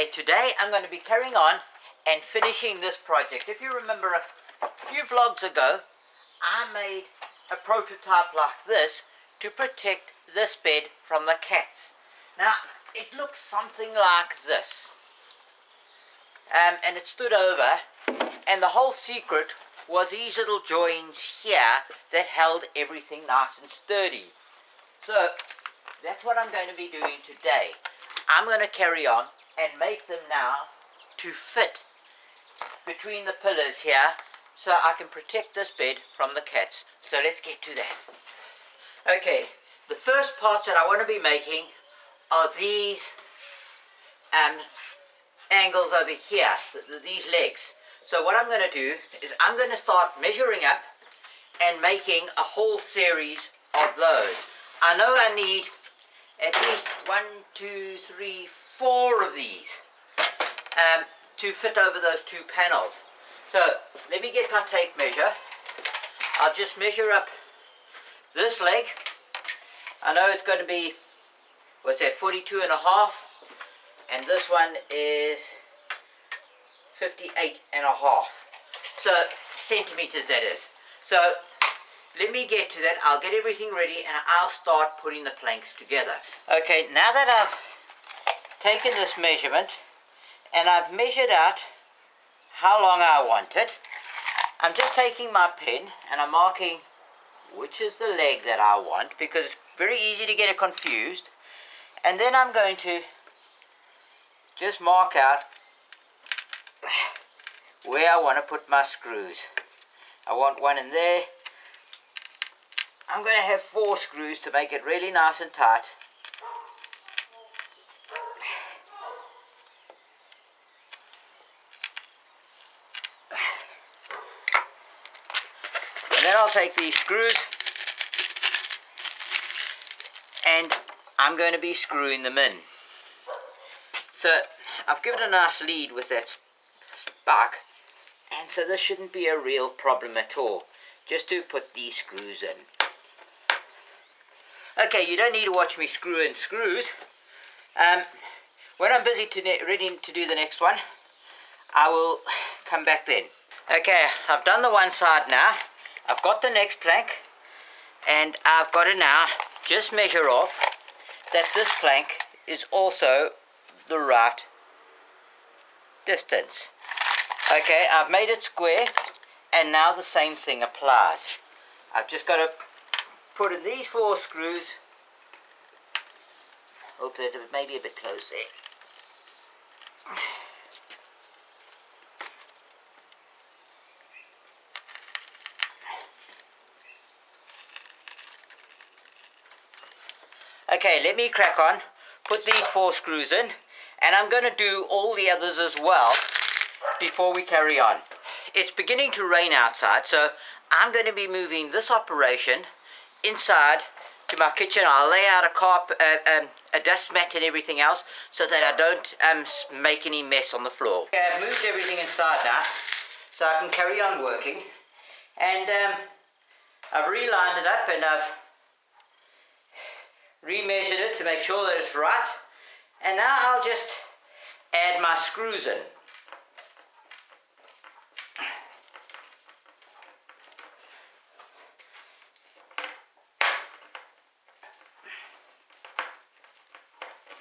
Okay, today I'm going to be carrying on and finishing this project. If you remember a few vlogs ago, I made a prototype like this to protect this bed from the cats. Now, it looks something like this. And it stood over, and the whole secret was these little joins here that held everything nice and sturdy. So, that's what I'm going to be doing today. I'm going to carry on and make them now to fit between the pillars here so I can protect this bed from the cats. So let's get to that. Okay, the first parts that I want to be making are these angles over here, these legs. So what I'm going to do is I'm going to start measuring up and making a whole series of those. I know I need at least 4 of these to fit over those 2 panels. So let me get my tape measure. I'll just measure up this leg. I know it's going to be, what's that, 42 and a half, and this one is 58 and a half. So centimeters, that is. So let me get to that. I'll get everything ready and I'll start putting the planks together. Okay, now that I've taken this measurement and I've measured out how long I want it, I'm just taking my pen and I'm marking which is the leg that I want, because it's very easy to get it confused. And then I'm going to just mark out where I want to put my screws. I want one in there. I'm going to have 4 screws to make it really nice and tight. And then I'll take these screws and I'm going to be screwing them in. So I've given a nice lead with that spark, and so this shouldn't be a real problem at all, just to put these screws in. Okay, you don't need to watch me screw in screws. When I'm busy ready to do the next one, I will come back then. Okay, I've done the one side now. I've got the next plank, and I've got to now just measure off that this plank is also the right distance. Okay, I've made it square, and now the same thing applies. I've just got to put in these 4 screws. Oops, there's maybe a bit close there. Okay, let me crack on, put these 4 screws in, and I'm going to do all the others as well before we carry on. It's beginning to rain outside, so I'm going to be moving this operation inside to my kitchen. I'll lay out a dust mat and everything else so that I don't make any mess on the floor. Okay, I've moved everything inside now so I can carry on working, and I've relined it up and I've remeasured it to make sure that it's right, and now I'll just add my screws in.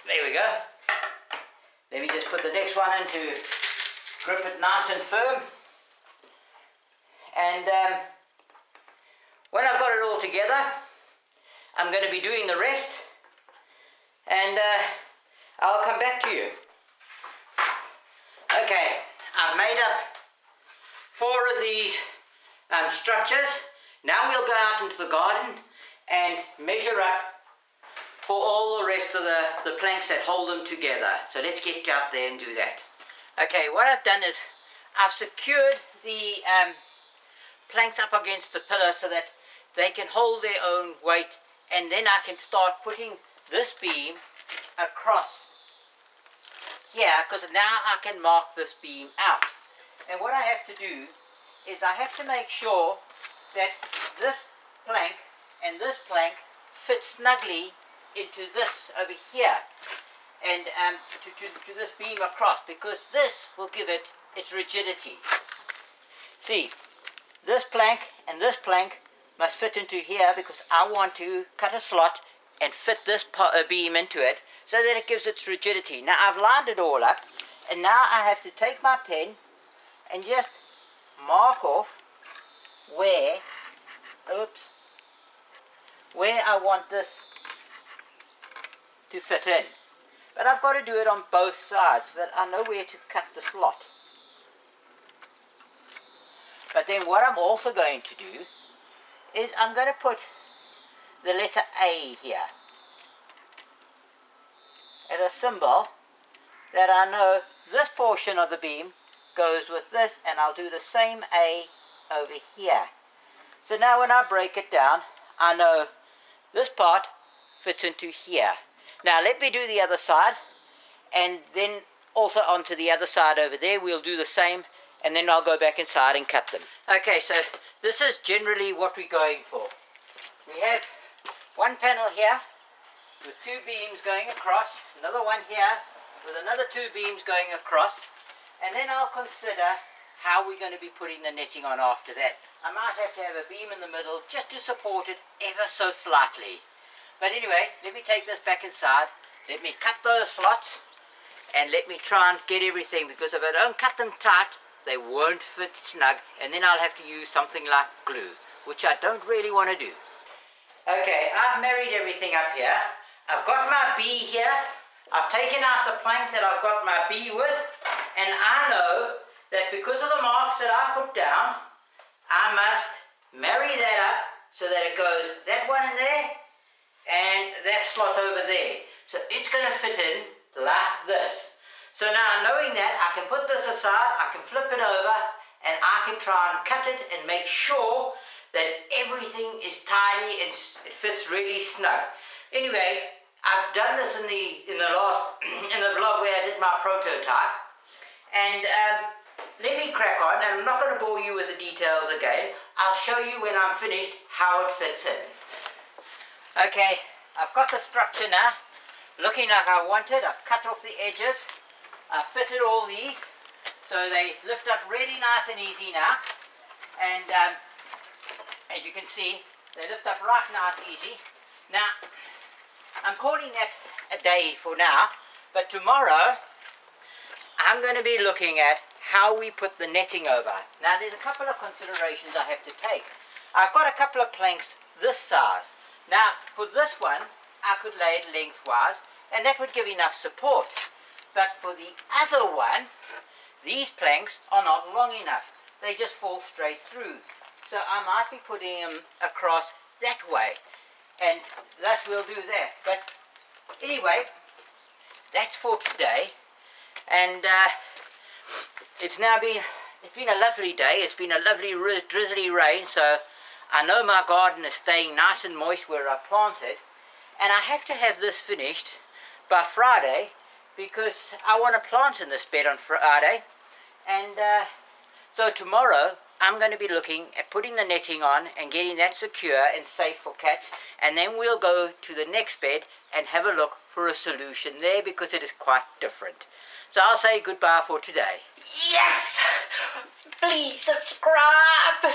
There we go. Let me just put the next one in to grip it nice and firm, and when I've got it all together, I'm going to be doing the rest, and I'll come back to you. Okay, I've made up 4 of these structures. Now we'll go out into the garden and measure up for all the rest of the planks that hold them together. So let's get out there and do that. Okay, what I've done is I've secured the planks up against the pillar so that they can hold their own weight, and then I can start putting this beam across here, because now I can mark this beam out. And what I have to do is I have to make sure that this plank and this plank fit snugly into this over here. and to this beam across, because this will give it its rigidity. See, this plank and this plank must fit into here, because I want to cut a slot and fit this beam into it so that it gives its rigidity. Now I've lined it all up, and now I have to take my pen and just mark off where I want this to fit in. But I've got to do it on both sides so that I know where to cut the slot. But then what I'm also going to do is I'm going to put the letter A here as a symbol that I know this portion of the beam goes with this, and I'll do the same A over here. So now when I break it down, I know this part fits into here. Now let me do the other side, and then also onto the other side over there we'll do the same, and then I'll go back inside and cut them. Okay, so this is generally what we're going for. We have one panel here with two beams going across, another one here with another two beams going across, and then I'll consider how we're going to be putting the netting on after that. I might have to have a beam in the middle just to support it ever so slightly. But anyway, let me take this back inside, let me cut those slots, and let me try and get everything, because if I don't cut them tight, they won't fit snug, and then I'll have to use something like glue, which I don't really want to do. Okay, I've married everything up here. I've got my B here. I've taken out the plank that I've got my B with, and I know that because of the marks that I put down, I must marry that up so that it goes that one in there and that slot over there. So it's going to fit in like this. So now knowing that, I can put this aside, I can flip it over, and I can try and cut it and make sure that everything is tidy and it fits really snug. Anyway, I've done this in the last in the vlog where I did my prototype, and let me crack on, and I'm not going to bore you with the details again. I'll show you when I'm finished how it fits in. Okay, I've got the structure now, looking like I want it. I've cut off the edges. I've fitted all these, so they lift up really nice and easy now, and as you can see, they lift up right nice and easy. Now, I'm calling that a day for now, but tomorrow I'm going to be looking at how we put the netting over. Now there's a couple of considerations I have to take. I've got a couple of planks this size. Now for this one I could lay it lengthwise, and that would give enough support. But for the other one, these planks are not long enough. They just fall straight through. So I might be putting them across that way, and thus we'll do that. But anyway, that's for today. And it's been a lovely day. It's been a lovely drizzly rain, so I know my garden is staying nice and moist where I planted, and I have to have this finished by Friday, because I want to plant in this bed on Friday. And so tomorrow I'm going to be looking at putting the netting on and getting that secure and safe for cats, and then we'll go to the next bed and have a look for a solution there, because it is quite different. So I'll say goodbye for today. Yes! Please subscribe!